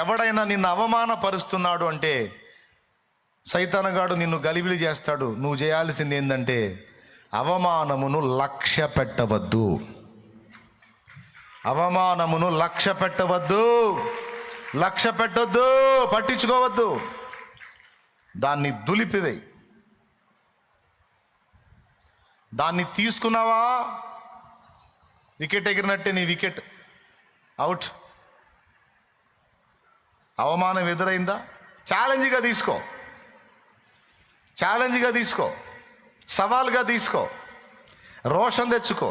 ఎవడైనా నిన్ను అవమానపరుస్తున్నాడు అంటే సైతానగాడు నిన్ను గలిబిలి చేస్తాడు. నువ్వు చేయాల్సింది ఏంటంటే అవమానమును లక్ష్య పెట్టవద్దు. అవమానమును లక్ష్య పెట్టవద్దు, లక్ష్య పెట్టొద్దు, పట్టించుకోవద్దు. దాన్ని దులిపివేయి. దాన్ని తీసుకున్నావా, వికెట్ ఎగిరినట్టే, నీ వికెట్ అవుట్. అవమానం ఎదురైందా, ఛాలెంజ్గా తీసుకో, ఛాలెంజ్గా తీసుకో, సవాల్గా తీసుకో, రోషం తెచ్చుకో.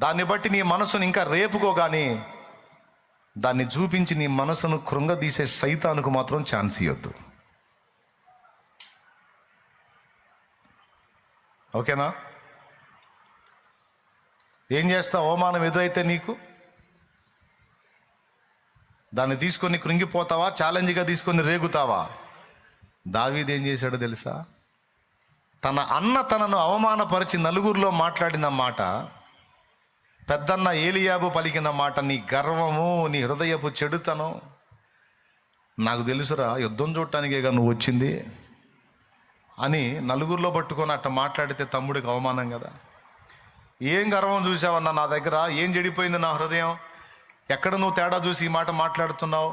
దాన్ని బట్టి నీ మనసును ఇంకా రేపుకో, కానీ దాన్ని చూపించి నీ మనసును కృంగదీసే సైతానుకు మాత్రం ఛాన్స్ ఇవ్వద్దు. ఓకేనా? ఏం చేస్తావు? అవమానం ఎదురైతే నీకు దాన్ని తీసుకొని కృంగిపోతావా, ఛాలెంజ్గా తీసుకొని రేగుతావా? దావీదు ఏం చేశాడో తెలుసా? తన అన్న తనను అవమానపరిచి నలుగురిలో మాట్లాడిన మాట, పెద్దన్న ఏలియాబు పలికిన మాట, నీ గర్వము, నీ హృదయపు చెడుతనం నాకు తెలుసురా, యుద్ధం చూడటానికేగా నువ్వు వచ్చింది అని నలుగురిలో పట్టుకొని అట్ట మాట్లాడితే తమ్ముడికి అవమానం కదా. ఏం గర్వం చూసావన్నా నా దగ్గర? ఏం చెడిపోయింది నా హృదయం? ఎక్కడ నువ్వు తేడా చూసి ఈ మాట మాట్లాడుతున్నావు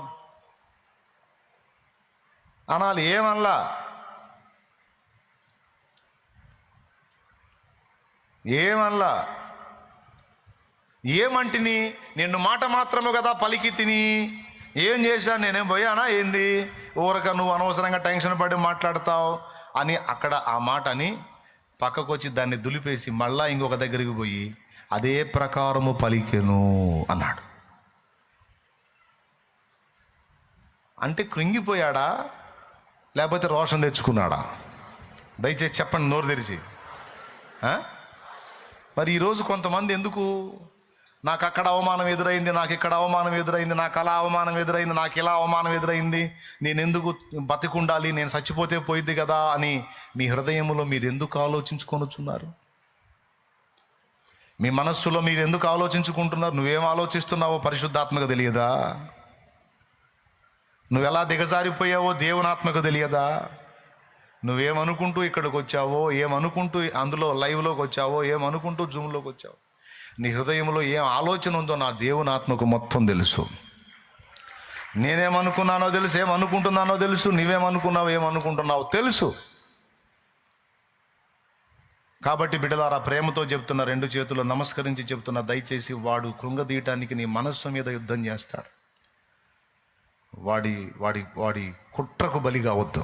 అనాలి. ఏమనలా, ఏమనలా. ఏమంటిని? నిన్ను మాట మాత్రము కదా పలికి తిని, ఏం చేశాను, నేనేం పోయానా ఏంది, ఊరక నువ్వు అనవసరంగా టెన్షన్ పడి మాట్లాడతావు అని అక్కడ ఆ మాట అని పక్కకు వచ్చి దాన్ని దులిపేసి మళ్ళా ఇంకొక దగ్గరికి పోయి అదే ప్రకారము పలికెను అన్నాడు. అంటే కృంగిపోయాడా, లేకపోతే రోషం తెచ్చుకున్నాడా? దయచేసి చెప్పండి నోరు తెరిచి. మరి ఈరోజు కొంతమంది ఎందుకు, నాకు అక్కడ అవమానం ఎదురైంది, నాకు ఇక్కడ అవమానం ఎదురైంది, నాకు అలా అవమానం ఎదురైంది, నాకు ఇలా అవమానం ఎదురైంది, నేను ఎందుకు బతికుండాలి, నేను చచ్చిపోతే పోయింది కదా అని మీ హృదయంలో మీరు ఎందుకు ఆలోచించుకొనుచున్నారు? మీ మనస్సులో మీరు ఎందుకు ఆలోచించుకుంటున్నారు? నువ్వేం ఆలోచిస్తున్నావో పరిశుద్ధాత్మకు తెలియదా? నువ్వు ఎలా దిగజారిపోయావో దేవుని ఆత్మకు తెలియదా? నువ్వేమనుకుంటూ ఇక్కడికి వచ్చావో, ఏమనుకుంటూ అందులో లైవ్లోకి వచ్చావో, ఏమనుకుంటూ జూమ్లోకి వచ్చావో, నీ హృదయంలో ఏం ఆలోచన ఉందో నా దేవుని ఆత్మకు మొత్తం తెలుసు. నేనేమనుకున్నానో తెలుసు, ఏమనుకుంటున్నానో తెలుసు, నువ్వేమనుకున్నావు, ఏమనుకుంటున్నావో తెలుసు. కాబట్టి బిడ్డలారా, ప్రేమతో చెప్తున్నా, రెండు చేతులు నమస్కరించి చెప్తున్నా, దయచేసి వాడు కృంగదీయటానికి నీ మనస్సు మీద యుద్ధం చేస్తాడు. వాడి కుట్రకు బలి కావద్దు.